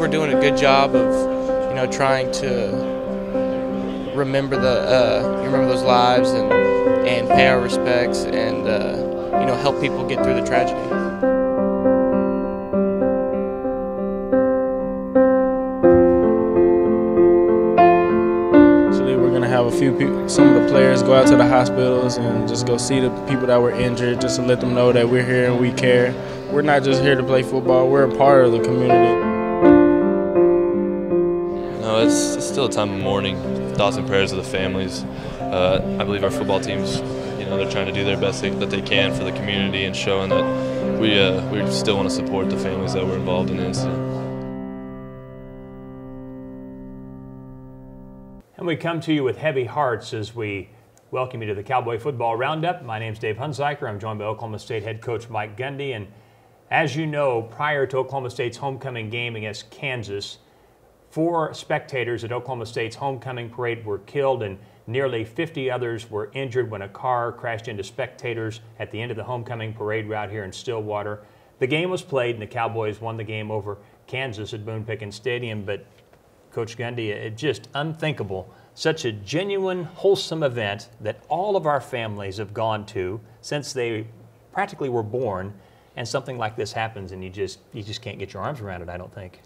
we're doing a good job of, you know, trying to remember those lives and pay our respects and you know, help people get through the tragedy. Have a few people, some of the players go out to the hospitals and just go see the people that were injured, just to let them know that we're here and we care. We're not just here to play football, we're a part of the community. No, it's still a time of mourning. Thoughts and prayers of the families. I believe our football teams, you know, they're trying to do their best that they can for the community and showing that we still want to support the families that were involved in the incident. And we come to you with heavy hearts as we welcome you to the Cowboy Football Roundup. My name's Dave Hunziker. I'm joined by Oklahoma State head coach Mike Gundy. And as you know, prior to Oklahoma State's homecoming game against Kansas, 4 spectators at Oklahoma State's homecoming parade were killed and nearly 50 others were injured when a car crashed into spectators at the end of the homecoming parade route here in Stillwater. The game was played and the Cowboys won the game over Kansas at Boone Pickens Stadium, but Coach Gundy, it's just unthinkable. Such a genuine, wholesome event that all of our families have gone to since they practically were born, and something like this happens and you just can't get your arms around it, I don't think.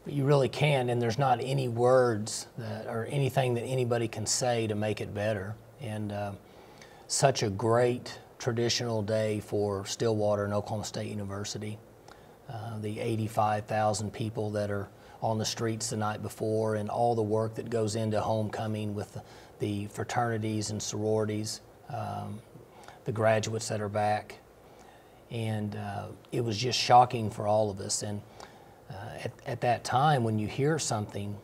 You really can, and there's not any words or anything that anybody can say to make it better. And such a great traditional day for Stillwater and Oklahoma State University. The 85,000 people that are on the streets the night before, and all the work that goes into homecoming with the fraternities and sororities, the graduates that are back. And it was just shocking for all of us. And at that time, when you hear something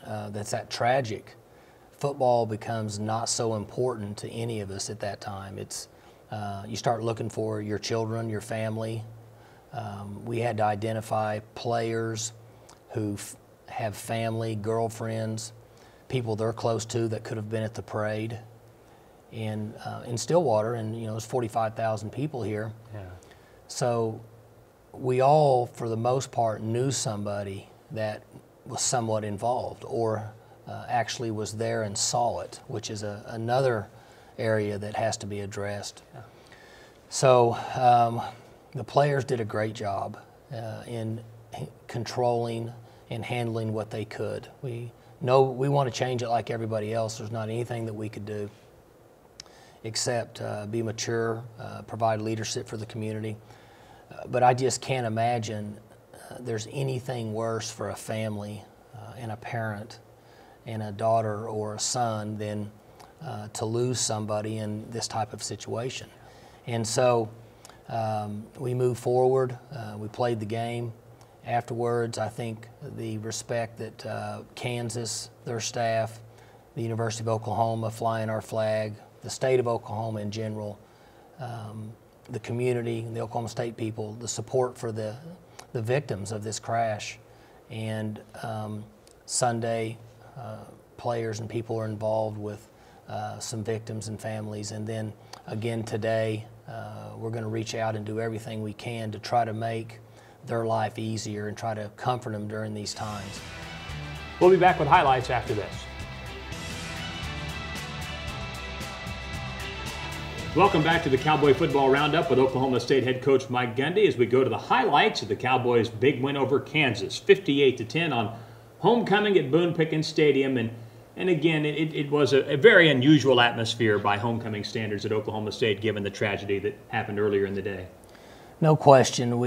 that's that tragic, football becomes not so important to any of us at that time. It's you start looking for your children, your family. We had to identify players who have family, girlfriends, people they're close to that could have been at the parade. And in Stillwater, and you know, there's 45,000 people here. Yeah. So we all, for the most part, knew somebody that was somewhat involved or actually was there and saw it, which is another area that has to be addressed. Yeah. So the players did a great job in controlling and handling what they could. We know we want to change it like everybody else. There's not anything that we could do except be mature, provide leadership for the community. But I just can't imagine there's anything worse for a family and a parent and a daughter or a son than to lose somebody in this type of situation. And so we moved forward, we played the game. Afterwards, I think the respect that Kansas, their staff, the University of Oklahoma flying our flag, the state of Oklahoma in general, the community, the Oklahoma State people, the support for the victims of this crash. And Sunday, players and people are involved with some victims and families. And then again today, we're going to reach out and do everything we can to try to make their life easier and try to comfort them during these times. We'll be back with highlights after this. Welcome back to the Cowboy Football Roundup with Oklahoma State head coach Mike Gundy as we go to the highlights of the Cowboys' big win over Kansas, 58-10 on homecoming at Boone Pickens Stadium. And again, it was a very unusual atmosphere by homecoming standards at Oklahoma State given the tragedy that happened earlier in the day. No question.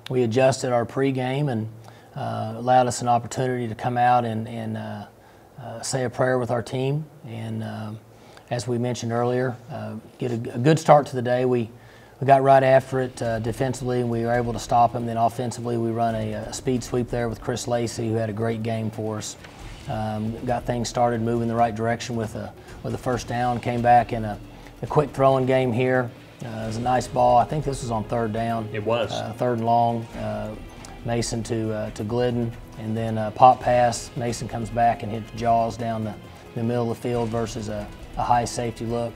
We adjusted our pregame and allowed us an opportunity to come out and say a prayer with our team. And as we mentioned earlier, get a good start to the day. We got right after it defensively, and we were able to stop them. Then offensively, we run a speed sweep there with Chris Lacey, who had a great game for us. Got things started moving in the right direction with a first down. Came back in a quick throwing game here. It was a nice ball. I think this was on third down. It was. Third and long. Mason to Glidden, and then a pop pass. Mason comes back and hits Jaws down the middle of the field versus a high safety look.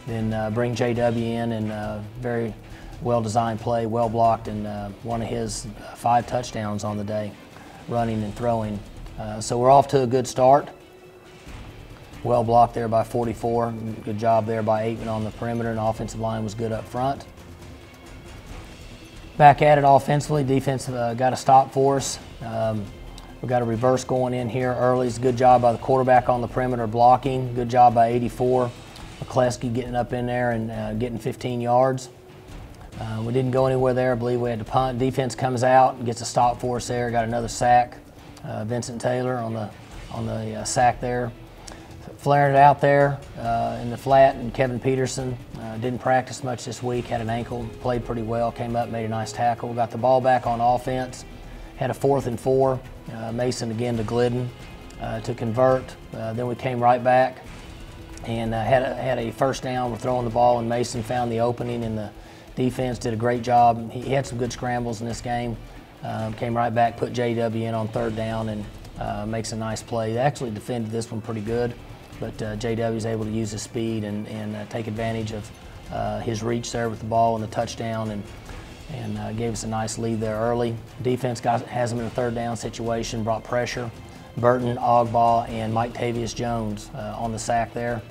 Then bring JW in, and very well designed play, well blocked, and one of his 5 touchdowns on the day. running and throwing. So we're off to a good start. Well blocked there by 44. Good job there by Aitman on the perimeter, and the offensive line was good up front. Back at it offensively. Defense got a stop for us. We've got a reverse going in here early. It's a good job by the quarterback on the perimeter blocking. Good job by 84. McCleskey getting up in there and getting 15 yards. We didn't go anywhere there. I believe we had to punt. Defense comes out and gets a stop for us there. Got another sack. Vincent Taylor on the sack there. Flaring it out there in the flat, and Kevin Peterson didn't practice much this week, had an ankle, played pretty well, came up, made a nice tackle. Got the ball back on offense, had a 4th and 4. Mason again to Glidden to convert. Then we came right back and had a first down. We're throwing the ball, and Mason found the opening, and the defense did a great job. He had some good scrambles in this game. Came right back, put JW in on 3rd down, and makes a nice play. They actually defended this one pretty good, but JW is able to use his speed and take advantage of his reach there with the ball and the touchdown, and gave us a nice lead there early. Defense has them in a 3rd down situation, brought pressure. Burton, Ogbaugh, and Mike Tavius Jones on the sack there.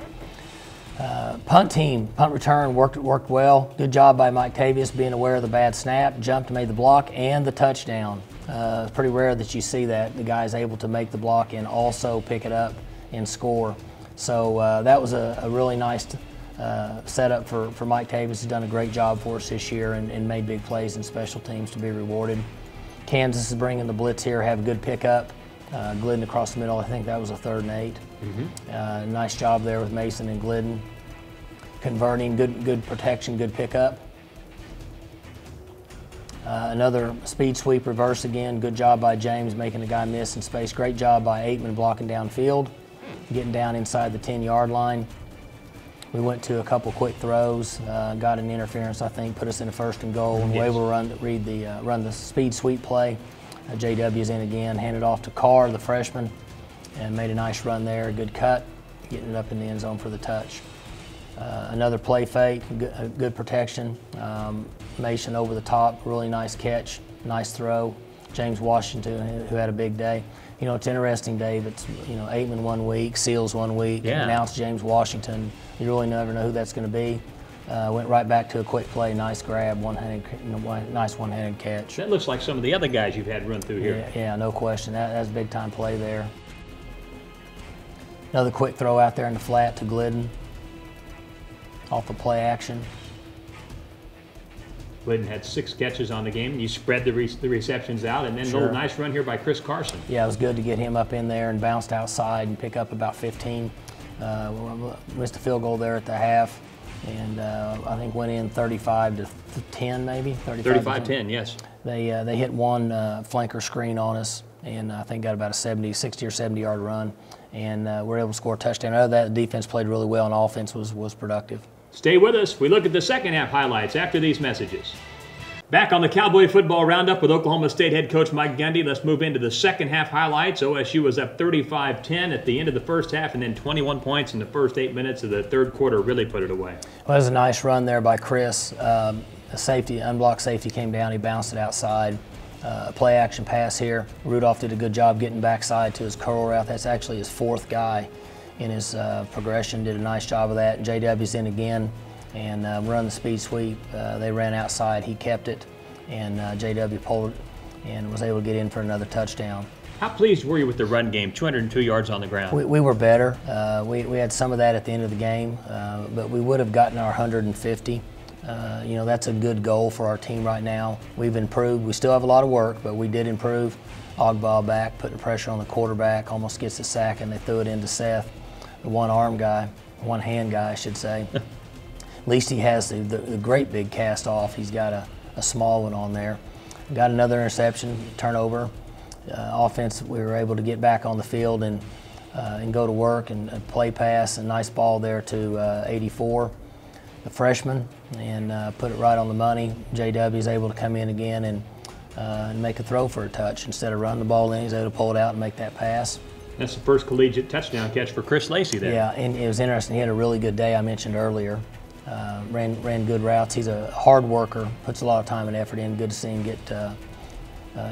Punt return worked well. Good job by Mike Tavius being aware of the bad snap, jumped, made the block, and the touchdown. It's pretty rare that you see that. The guy is able to make the block and also pick it up and score. So that was a really nice setup for Mike Tavius. He's done a great job for us this year and made big plays in special teams to be rewarded. Kansas is bringing the blitz here, have a good pickup. Glidden across the middle, I think that was a 3rd and 8. Nice job there with Mason and Glidden. Converting, good protection, good pickup. Another speed sweep reverse again. Good job by James making the guy miss in space. Great job by Aitman blocking downfield, getting down inside the 10-yard line. We went to a couple quick throws, got an interference, I think, put us in a 1st and goal, and we were able to run the speed sweep play. JW's in again, handed off to Carr, the freshman, and made a nice run there. Good cut, getting it up in the end zone for the touch. Another play fake, good protection. Mason over the top, really nice catch, nice throw. James Washington, who had a big day. You know, it's interesting, Dave. It's, you know, Aitman 1 week, Seals 1 week. Yeah. Now it's James Washington. You really never know who that's going to be. Went right back to a quick play, nice grab, nice one-handed catch. That looks like some of the other guys you've had run through here. Yeah, no question. That's a big-time play there. Another quick throw out there in the flat to Glidden off of play action. Glidden had 6 catches on the game. You spread the receptions out, and then a little nice run here by Chris Carson. Yeah, it was good to get him up in there and bounced outside and pick up about 15. Missed a field goal there at the half, and I think went in 35-10 maybe. 35-10, yes. They hit one flanker screen on us, and I think got about a 60 or 70-yard run, and we're able to score a touchdown. Other than that, the defense played really well, and offense was productive. Stay with us. We look at the second half highlights after these messages. Back on the Cowboy Football Roundup with Oklahoma State head coach Mike Gundy. Let's move into the second half highlights. OSU was up 35-10 at the end of the first half, and then 21 points in the first 8 minutes of the 3rd quarter really put it away. Well, it was a nice run there by Chris. A safety, unblocked safety came down. He bounced it outside. Play action pass here. Rudolph did a good job getting backside to his curl route. That's actually his 4th guy in his progression. Did a nice job of that. JW's in again and run the speed sweep. They ran outside. He kept it, and JW pulled it and was able to get in for another touchdown. How pleased were you with the run game? 202 yards on the ground. We were better. We had some of that at the end of the game, but we would have gotten our 150. You know, that's a good goal for our team right now. We've improved. We still have a lot of work, but we did improve. Ogbaugh back, putting pressure on the quarterback, almost gets a sack, and they threw it into Seth, the one-hand guy, I should say. At least he has the great big cast off. He's got a small one on there. Got another interception, turnover. Offense, we were able to get back on the field and go to work and play pass. A nice ball there to 84, the freshman, and put it right on the money. JW is able to come in again and make a throw for a touch. Instead of running the ball in, he's able to pull it out and make that pass. That's the first collegiate touchdown catch for Chris Lacey there. Yeah, and it was interesting. He had a really good day, I mentioned earlier. Ran good routes. He's a hard worker, puts a lot of time and effort in. Good to see him get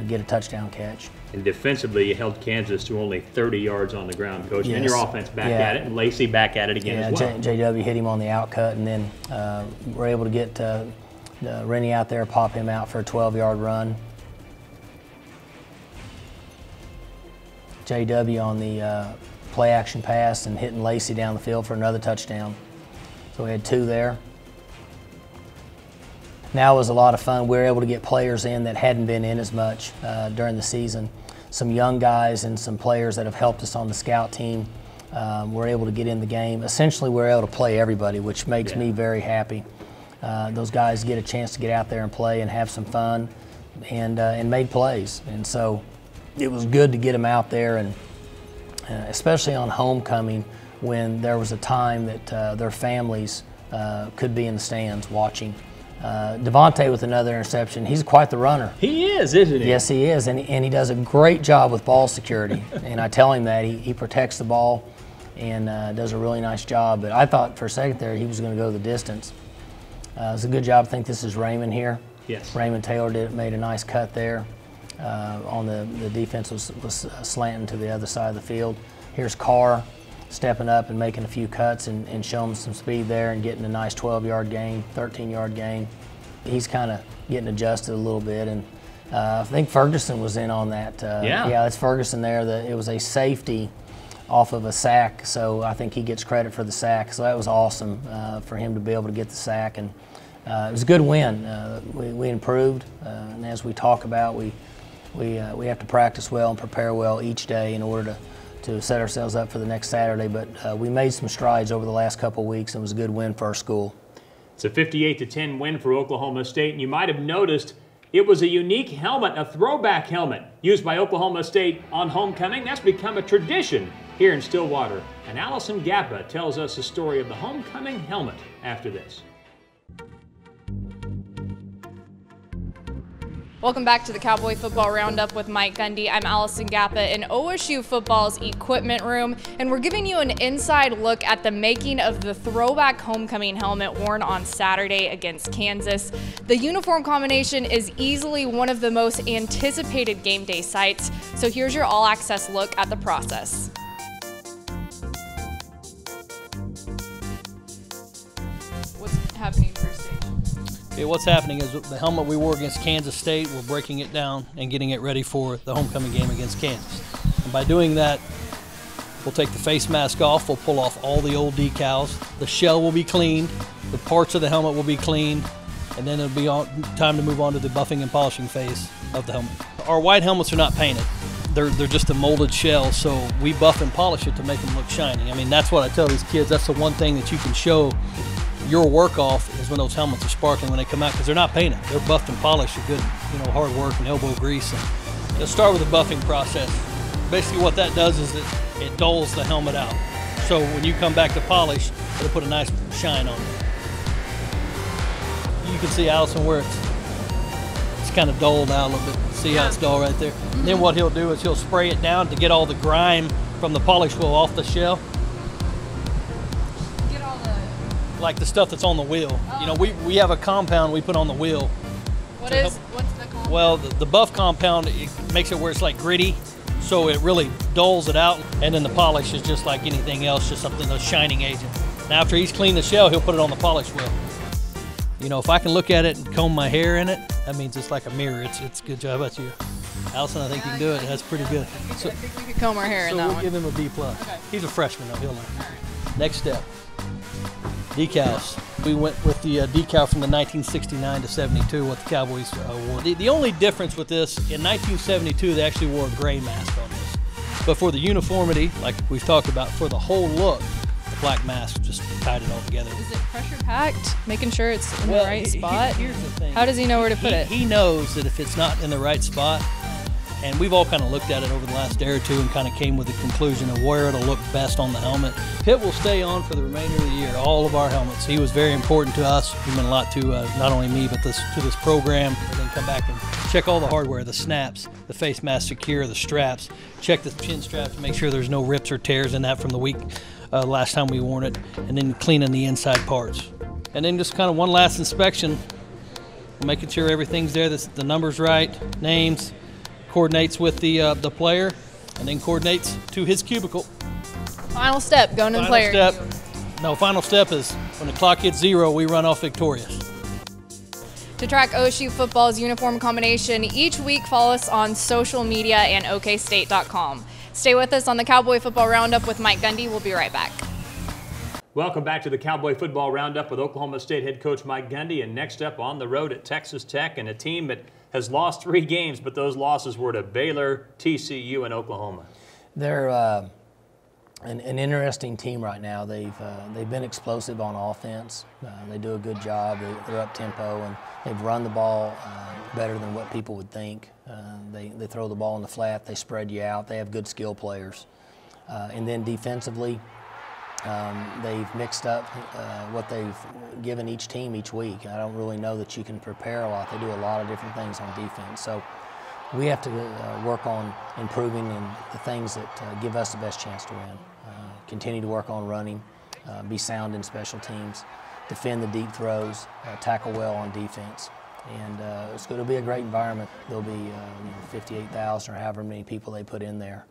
get a touchdown catch. And defensively, you held Kansas to only 30 yards on the ground, Coach. Yes. And your offense back at it, and Lacey back at it again as well. JW hit him on the outcut, and then we're able to get Rennie out there, pop him out for a 12-yard run. JW on the play action pass and hitting Lacey down the field for another touchdown. So we had 2 there. Now it was a lot of fun. We were able to get players in that hadn't been in as much during the season. Some young guys and some players that have helped us on the scout team were able to get in the game. Essentially, we're able to play everybody, which makes me very happy. Those guys get a chance to get out there and play and have some fun and made plays. And so it was good to get them out there, and especially on homecoming when there was a time that their families could be in the stands watching. Devontae with another interception. He's quite the runner. He is, isn't he? Yes, he is, and he does a great job with ball security. And I tell him that he protects the ball and does a really nice job. But I thought for a second there he was going to go the distance. It was a good job. I think this is Raymond here. Yes. Raymond Taylor made a nice cut there. On the defense was slanting to the other side of the field. Here's Carr stepping up and making a few cuts and showing some speed there and getting a nice 12-yard gain, 13-yard gain. He's kind of getting adjusted a little bit, and I think Ferguson was in on that. Yeah, that's Ferguson there. It was a safety off of a sack, so I think he gets credit for the sack. So that was awesome for him to be able to get the sack, and it was a good win. We improved, and as we talk about, we have to practice well and prepare well each day in order to set ourselves up for the next Saturday. But we made some strides over the last couple of weeks, and it was a good win for our school. It's a 58-10 win for Oklahoma State, and you might have noticed it was a unique helmet, a throwback helmet used by Oklahoma State on homecoming. That's become a tradition here in Stillwater. And Allison Gappa tells us the story of the homecoming helmet after this. Welcome back to the Cowboy Football Roundup with Mike Gundy. I'm Allison Gappa in OSU Football's equipment room, and we're giving you an inside look at the making of the throwback homecoming helmet worn on Saturday against Kansas. The uniform combination is easily one of the most anticipated game day sights, so here's your all-access look at the process. What's happening first stage? Okay, what's happening is the helmet we wore against Kansas State, we're breaking it down and getting it ready for the homecoming game against Kansas. And by doing that, we'll take the face mask off, we'll pull off all the old decals, the shell will be cleaned, the parts of the helmet will be cleaned, and then it'll be time to move on to the buffing and polishing phase of the helmet. Our white helmets are not painted. They're just a molded shell, so we buff and polish it to make them look shiny. I mean, that's what I tell these kids. That's the one thing that you can show your work off is when those helmets are sparkling when they come out, because they're not painted. They're buffed and polished with good, hard work and elbow grease. And let's start with the buffing process. Basically what that does is it dulls the helmet out. So when you come back to polish, it'll put a nice shine on it. You can see, Allison, where it's kind of dulled out a little bit. See how it's dull right there? Mm-hmm. Then what he'll do is he'll spray it down to get all the grime from the polish wheel off the shell. Like the stuff that's on the wheel. Oh. We have a compound we put on the wheel. What's the compound? Well, the buff compound, it makes it where it's like gritty, so it really dulls it out. And then the polish is just like anything else, just something, a shining agent. Now after he's cleaned the shell, he'll put it on the polish wheel. If I can look at it and comb my hair in it, that means it's like a mirror. It's a good job. How about you? Allison, I think you can do it. That's pretty good. I think we could comb our hair in that one. So we'll give him a B+. Okay. He's a freshman, though. He'll learn. Right. Next step. Decals. We went with the decal from the 1969 to 72, what the Cowboys wore. The only difference with this, in 1972, they actually wore a gray mask on this. But for the uniformity, like we've talked about, for the whole look, the black mask just tied it all together. Is it pressure packed, making sure it's in the right spot? Here's the thing. How does he know where to put it? He knows that if it's not in the right spot, and we've all kind of looked at it over the last day or two and kind of came with the conclusion of where it'll look best on the helmet. Pitt will stay on for the remainder of the year, all of our helmets. He was very important to us. He meant a lot to not only me, but to this program. And then come back and check all the hardware, the snaps, the face mask secure, the straps, check the chin strap to make sure there's no rips or tears in that from the week last time we worn it, and then cleaning the inside parts. And then just kind of one last inspection, making sure everything's there, the number's right, names, coordinates with the player, and then coordinates to his cubicle. Final step, going to the player. Final step is when the clock hits 0, we run off victorious. To track OSU football's uniform combination each week, follow us on social media and okstate.com. Stay with us on the Cowboy Football Roundup with Mike Gundy. We'll be right back. Welcome back to the Cowboy Football Roundup with Oklahoma State head coach Mike Gundy. And next up on the road at Texas Tech, and a team that has lost 3 games, but those losses were to Baylor, TCU, and Oklahoma. They're an interesting team right now. They've been explosive on offense. They do a good job. They're up tempo, and they've run the ball better than what people would think. They throw the ball in the flat. They spread you out. They have good skill players. And then defensively, they've mixed up what they've given each team each week. I don't really know that you can prepare a lot. They do a lot of different things on defense. So we have to work on improving in the things that give us the best chance to win. Continue to work on running, be sound in special teams, defend the deep throws, tackle well on defense. And it's going to be a great environment. There'll be 58,000 or however many people they put in there.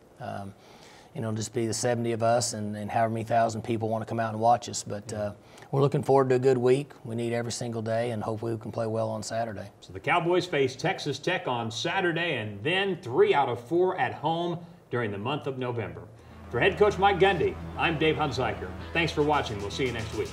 It'll just be the 70 of us and however many thousand people want to come out and watch us. But we're looking forward to a good week. We need every single day, and hopefully we can play well on Saturday. So the Cowboys face Texas Tech on Saturday, and then 3 out of 4 at home during the month of November. For head coach Mike Gundy, I'm Dave Hunziker. Thanks for watching. We'll see you next week.